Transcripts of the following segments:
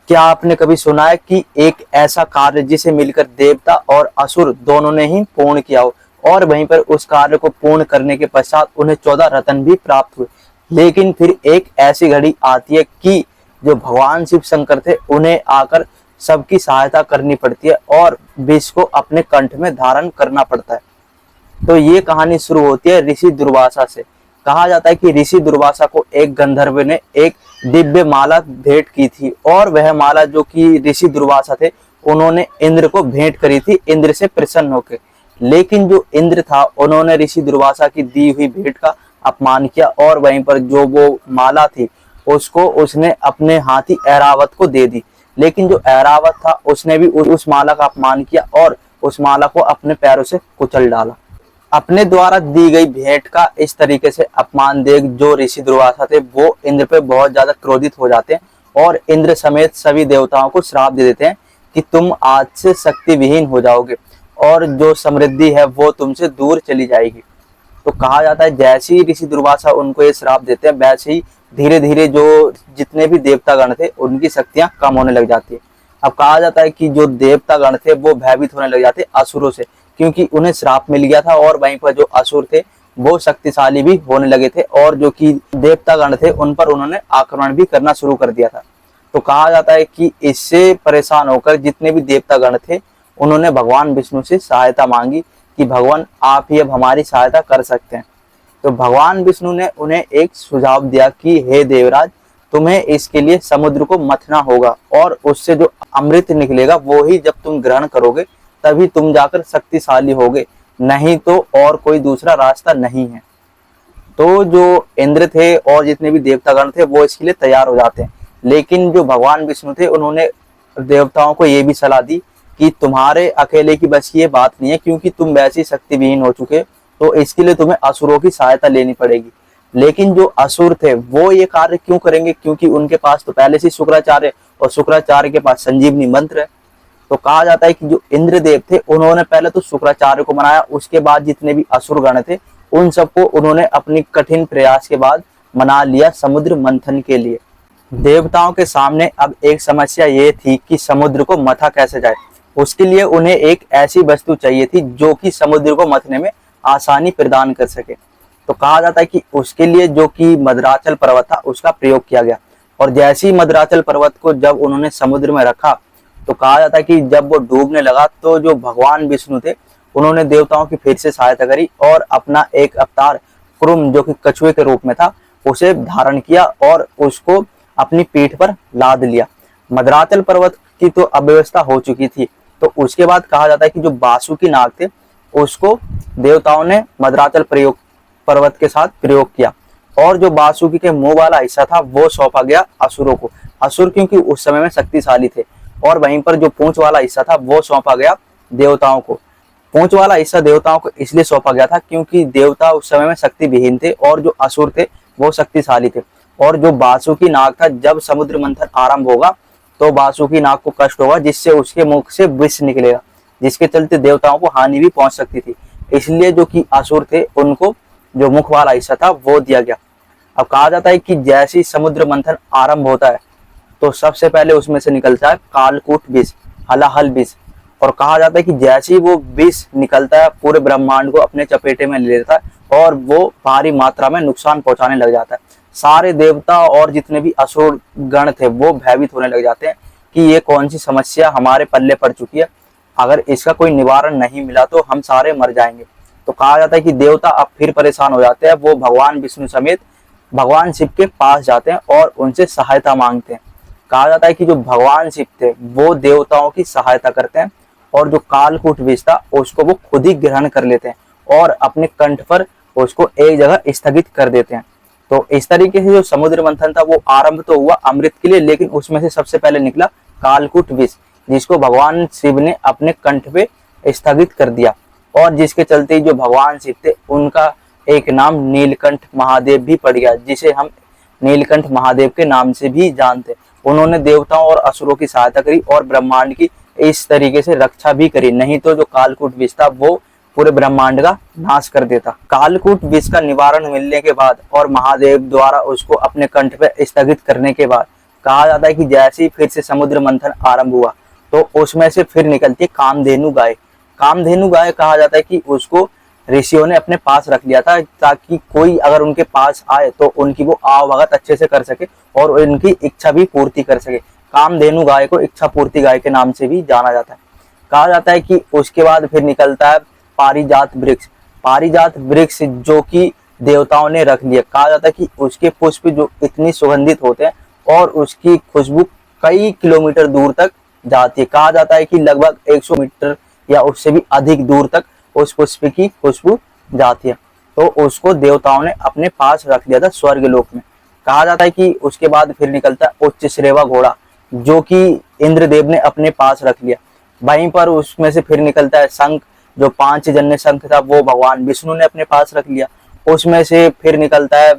क्या आपने कभी सुना है कि एक ऐसा कार्य जिसे मिलकर देवता और असुर दोनों ने ही पूर्ण किया हो, और वहीं पर उस कार्य को पूर्ण करने के पश्चात उन्हें 14 रत्न भी प्राप्त हुए। लेकिन फिर एक ऐसी घड़ी आती है कि जो भगवान शिव शंकर थे उन्हें आकर सबकी सहायता करनी पड़ती है और विष को अपने कंठ में धारण करना पड़ता है। तो ये कहानी शुरू होती है ऋषि दुर्वासा से। कहा जाता है कि ऋषि दुर्वासा को एक गंधर्व ने एक दिव्य माला भेंट की थी, और वह माला जो कि ऋषि दुर्वासा थे उन्होंने इंद्र को भेंट करी थी, इंद्र से प्रसन्न होकर। लेकिन जो इंद्र था उन्होंने ऋषि दुर्वासा की दी हुई भेंट का अपमान किया, और वहीं पर जो वो माला थी उसको उसने अपने हाथी ऐरावत को दे दी। लेकिन जो ऐरावत था उसने भी उस माला का अपमान किया और उस माला को अपने पैरों से कुचल डाला। अपने द्वारा दी गई भेंट का इस तरीके से अपमान देख जो ऋषि दुर्वासा थे वो इंद्र पे बहुत ज्यादा क्रोधित हो जाते हैं और इंद्र समेत सभी देवताओं को श्राप दे देते हैं कि तुम आज से शक्ति विहीन हो जाओगे और जो समृद्धि है वो तुमसे दूर चली जाएगी। तो कहा जाता है जैसे ही ऋषि दुर्वासा उनको ये श्राप देते हैं वैसे ही धीरे धीरे जो जितने भी देवतागण थे उनकी शक्तियां कम होने लग जाती है। अब कहा जाता है कि जो देवतागण थे वो भयभीत होने लग जाते असुरों से, क्योंकि उन्हें श्राप मिल गया था और वहीं पर जो असुर थे वो शक्तिशाली भी होने लगे थे और जो कि देवतागण थे उन पर उन्होंने आक्रमण भी करना शुरू कर दिया था। तो कहा जाता है कि इससे परेशान होकर जितने भी देवतागण थे उन्होंने भगवान विष्णु से सहायता मांगी कि भगवान आप ही अब हमारी सहायता कर सकते हैं। तो भगवान विष्णु ने उन्हें एक सुझाव दिया कि हे देवराज, तुम्हें इसके लिए समुद्र को मथना होगा और उससे जो अमृत निकलेगा वो ही जब तुम ग्रहण करोगे तभी तुम जाकर शक्तिशाली होगे, नहीं तो और कोई दूसरा रास्ता नहीं है। तो जो इंद्र थे और जितने भी देवतागण थे वो इसके लिए तैयार हो जाते हैं। लेकिन जो भगवान विष्णु थे उन्होंने देवताओं को ये भी सलाह दी कि तुम्हारे अकेले की बस की ये बात नहीं है, क्योंकि तुम वैसे ही शक्तिविहीन हो चुके, तो इसके लिए तुम्हें असुरों की सहायता लेनी पड़ेगी। लेकिन जो असुर थे वो ये कार्य क्यों करेंगे, क्योंकि उनके पास तो पहले से शुक्राचार्य और शुक्राचार्य के पास संजीवनी मंत्र है। तो कहा जाता है कि जो इंद्रदेव थे उन्होंने पहले तो शुक्राचार्य को मनाया, उसके बाद जितने भी असुरगण थे उन सबको उन्होंने अपनी कठिन प्रयास के बाद मना लिया समुद्र मंथन के लिए। देवताओं के सामने अब एक समस्या ये थी कि समुद्र को मथा कैसे जाए। उसके लिए उन्हें एक ऐसी वस्तु चाहिए थी जो कि समुद्र को मथने में आसानी प्रदान कर सके। तो कहा जाता है कि उसके लिए जो कि मद्राचल पर्वत था उसका प्रयोग किया गया, और जैसे ही मद्राचल पर्वत को जब उन्होंने समुद्र में रखा तो कहा जाता है कि जब वो डूबने लगा तो जो भगवान विष्णु थे उन्होंने देवताओं की फिर से सहायता करी और अपना एक अवतार क्रुम जो कि कछुए के रूप में था उसे धारण किया और उसको अपनी पीठ पर लाद लिया। मद्राचल पर्वत की तो अव्यवस्था हो चुकी थी, तो उसके बाद कहा जाता है कि जो बासुकी नाग थे उसको देवताओं ने मद्राचल पर्वत के साथ प्रयोग किया, और जो बासुकी के मुंह वाला हिस्सा था वो सौंपा गया असुरों को। असुर क्योंकि उस समय में शक्तिशाली थे, और वहीं पर जो पूंछ वाला हिस्सा था वो सौंपा गया देवताओं को। पूंछ वाला हिस्सा देवताओं को इसलिए सौंपा गया था क्योंकि देवता उस समय में शक्ति विहीन थे और जो असुर थे वो शक्तिशाली थे। और जो बासुकी नाग था, जब समुद्र मंथन आरंभ होगा तो बासुकी नाग को कष्ट होगा जिससे उसके मुख से विष निकलेगा, जिसके चलते देवताओं को हानि भी पहुंच सकती थी। इसलिए जो कि असुर थे उनको जो मुख वाला हिस्सा था वो दिया गया। अब कहा जाता है कि जैसे ही समुद्र मंथन आरंभ होता है तो सबसे पहले उसमें से निकलता है कालकूट विष, हलाहल विष। और कहा जाता है कि जैसे ही वो विष निकलता है पूरे ब्रह्मांड को अपने चपेटे में ले लेता है और वो भारी मात्रा में नुकसान पहुंचाने लग जाता है। सारे देवता और जितने भी असुर गण थे वो भयभीत होने लग जाते हैं कि ये कौन सी समस्या हमारे पल्ले पड़ चुकी है, अगर इसका कोई निवारण नहीं मिला तो हम सारे मर जाएंगे। तो कहा जाता है कि देवता अब फिर परेशान हो जाते हैं, वो भगवान विष्णु समेत भगवान शिव के पास जाते हैं और उनसे सहायता मांगते हैं। कहा जाता है कि जो भगवान शिव थे वो देवताओं की सहायता करते हैं और जो कालकूट विष था उसको वो खुद ही ग्रहण कर लेते हैं और अपने कंठ पर उसको एक जगह स्थगित कर देते हैं। तो इस तरीके से जो समुद्र मंथन था वो आरंभ तो हुआ अमृत के लिए, लेकिन उसमें से सबसे पहले निकला कालकूट विष, जिसको भगवान शिव ने अपने कंठ पे स्थगित कर दिया, और जिसके चलते जो भगवान शिव थे उनका एक नाम नीलकंठ महादेव भी पड़ गया, जिसे हम नीलकंठ महादेव के नाम से भी जानते। उन्होंने देवताओं और असुरों की सहायता करी और ब्रह्मांड की इस तरीके से रक्षा भी करी, नहीं तो जो कालकूट विष था वो पूरे ब्रह्मांड का नाश कर देता। कालकूट विष का निवारण मिलने के बाद और महादेव द्वारा उसको अपने कंठ पे स्थगित करने के बाद कहा जाता है कि जैसे ही फिर से समुद्र मंथन आरंभ हुआ तो उसमें से फिर निकलती है कामधेनु गाय। कामधेनु गाय कहा जाता है कि उसको ऋषियों ने अपने पास रख लिया था ताकि कोई अगर उनके पास आए तो उनकी वो आवभगत अच्छे से कर सके और उनकी इच्छा भी पूर्ति कर सके। कामधेनु गाय को इच्छा पूर्ति गाय के नाम से भी जाना जाता है। कहा जाता है कि उसके बाद फिर निकलता है पारिजात वृक्ष। पारिजात वृक्ष जो कि देवताओं ने रख लिया। कहा जाता है कि उसके पुष्प जो इतनी सुगंधित होते हैं और उसकी खुशबू कई किलोमीटर दूर तक जाती है। कहा जाता है कि लगभग 100 मीटर या उससे भी अधिक दूर तक उस पुष्प की खुशबू जाती है। तो उसको देवताओं ने अपने पास रख लिया था स्वर्ग लोक में। कहा जाता है कि उसके बाद फिर निकलता है उच्च श्रेवा घोड़ा जो कि इंद्रदेव ने अपने पास रख लिया। वहीं पर उसमें से फिर निकलता है शंख, जो 5 जन्य शंख था वो भगवान विष्णु ने अपने पास रख लिया। उसमें से फिर निकलता है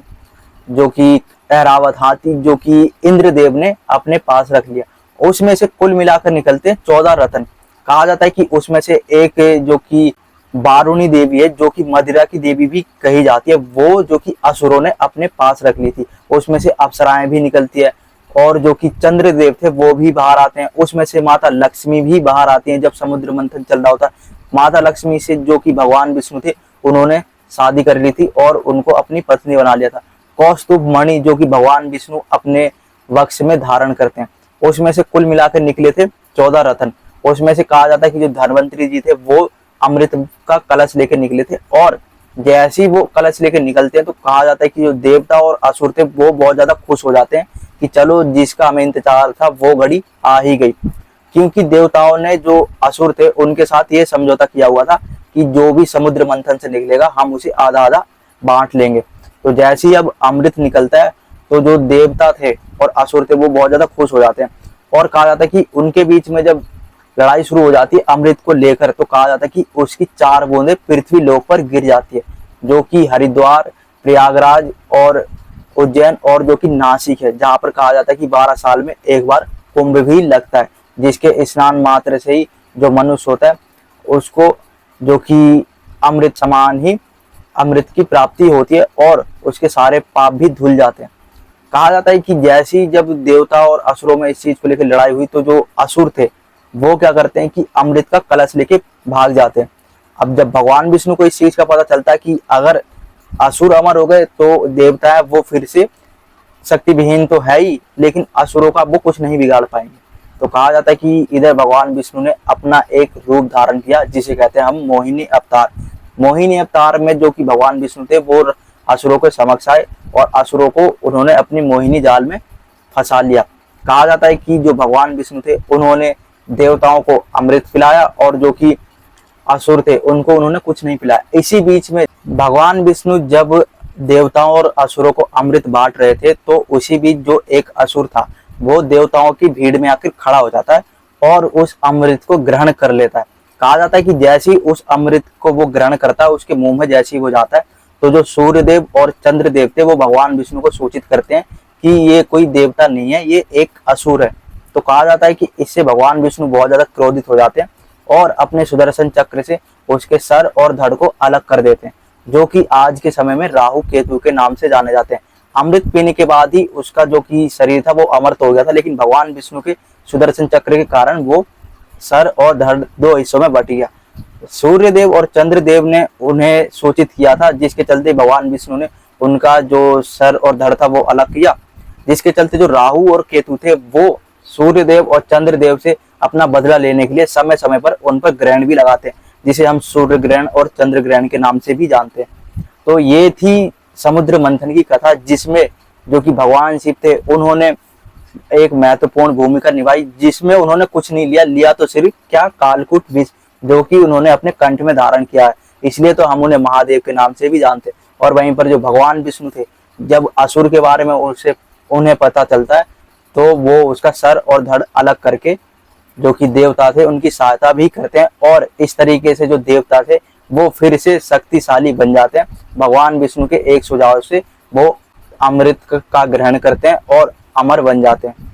जो कि ऐरावत हाथी जो कि इंद्रदेव ने अपने पास रख लिया। उसमें से कुल मिलाकर निकलते हैं 14 रत्न। कहा जाता है कि उसमें से एक जो कि वारुणी देवी है जो कि मदिरा की देवी भी कही जाती है, वो जो कि असुरों ने अपने पास रख ली थी। उसमें से अप्सराएं भी निकलती है और जो कि चंद्रदेव थे वो भी बाहर आते हैं। उसमें से माता लक्ष्मी भी बाहर आती हैं जब समुद्र मंथन चल रहा होता है। माता लक्ष्मी से जो कि भगवान विष्णु थे उन्होंने शादी कर ली थी और उनको अपनी पत्नी बना लिया था। कौस्तुभ मणि जो कि भगवान विष्णु अपने वक्ष में धारण करते हैं। उसमें से कुल मिलाकर निकले थे 14 रत्न। उसमें से कहा जाता है कि जो धन्वंतरी जी थे वो अमृत का कलश लेकर निकले थे और जैसे ही वो कलश लेकर निकलते हैं तो कहा जाता है कि जो देवता और असुर थे वो बहुत ज्यादा खुश हो जाते हैं कि चलो जिसका हमें इंतजार था वो घड़ी आ ही गई। क्योंकि देवताओं ने जो असुर थे उनके साथ ये समझौता किया हुआ था कि जो भी समुद्र मंथन से निकलेगा हम उसे आधा आधा बांट लेंगे। तो जैसे ही अब अमृत निकलता है तो जो देवता थे और असुर थे वो बहुत ज्यादा खुश हो जाते हैं और कहा जाता है कि उनके बीच में जब लड़ाई शुरू हो जाती है अमृत को लेकर तो कहा जाता है कि उसकी 4 बूंदें पृथ्वी लोक पर गिर जाती है, जो कि हरिद्वार, प्रयागराज और उज्जैन और जो कि नासिक है, जहां पर कहा जाता है कि 12 साल में एक बार कुंभ भी लगता है, जिसके स्नान मात्र से ही जो मनुष्य होता है उसको जो कि अमृत समान ही अमृत की प्राप्ति होती है और उसके सारे पाप भी धुल जाते हैं। कहा जाता है कि जैसी जब देवता और असुरों में इस चीज को लेकर लड़ाई हुई तो जो असुर थे वो क्या करते हैं कि अमृत का कलश लेके भाग जाते हैं। अब जब भगवान विष्णु को इस चीज का पता चलता है कि अगर असुर अमर हो गए तो देवता है वो फिर से शक्ति विहीन तो है ही लेकिन असुरों का वो कुछ नहीं बिगाड़ पाएंगे। तो कहा जाता है कि इधर भगवान विष्णु ने अपना एक रूप धारण किया जिसे कहते हैं हम मोहिनी अवतार। मोहिनी अवतार में जो कि भगवान विष्णु थे वो असुरों के समक्ष आए और असुरों को उन्होंने अपनी मोहिनी जाल में फंसा लिया। कहा जाता है कि जो भगवान विष्णु थे उन्होंने देवताओं को अमृत पिलाया और जो कि असुर थे उनको उन्होंने कुछ नहीं पिलाया। इसी बीच में भगवान विष्णु जब देवताओं और असुरों को अमृत बांट रहे थे तो उसी बीच जो एक असुर था वो देवताओं की भीड़ में आकर खड़ा हो जाता है और उस अमृत को ग्रहण कर लेता है। कहा जाता है कि जैसे ही उस अमृत को वो ग्रहण करता है उसके मुंह में जैसे ही वो जाता है तो जो सूर्यदेव और चंद्रदेव थे वो भगवान विष्णु को सूचित करते हैं कि ये कोई देवता नहीं है, ये एक असुर है। तो कहा जाता है कि इससे भगवान विष्णु बहुत ज्यादा क्रोधित हो जाते हैं और अपने सुदर्शन चक्र से उसके सर और धड़ को अलग कर देते हैं, जो कि आज के समय में राहु केतु के नाम से जाने जाते हैं। अमृत पीने के बाद ही उसका जो कि शरीर था वो अमृत हो गया था, लेकिन भगवान विष्णु के सुदर्शन चक्र के कारण वो सर और धड़ 2 हिस्सों में बट गया। सूर्यदेव और चंद्रदेव ने उन्हें सूचित किया था जिसके चलते भगवान विष्णु ने उनका जो सर और धड़ था वो अलग किया, जिसके चलते जो राहु और केतु थे वो सूर्यदेव और चंद्रदेव से अपना बदला लेने के लिए समय समय पर उन पर ग्रहण भी लगाते हैं, जिसे हम सूर्य ग्रहण और चंद्र ग्रहण के नाम से भी जानते हैं। तो ये थी समुद्र मंथन की कथा जिसमें जो कि भगवान शिव थे उन्होंने एक महत्वपूर्ण भूमिका निभाई, जिसमें उन्होंने कुछ नहीं लिया तो सिर्फ क्या कालकूट विष जो कि उन्होंने अपने कंठ में धारण किया है, इसलिए तो हम उन्हें महादेव के नाम से भी जानते हैं। और वहीं पर जो भगवान विष्णु थे जब असुर के बारे में उन्हें पता चलता है तो वो उसका सर और धड़ अलग करके जो कि देवता थे उनकी सहायता भी करते हैं और इस तरीके से जो देवता थे वो फिर से शक्तिशाली बन जाते हैं। भगवान विष्णु के एक सुझाव से वो अमृत का ग्रहण करते हैं और अमर बन जाते हैं।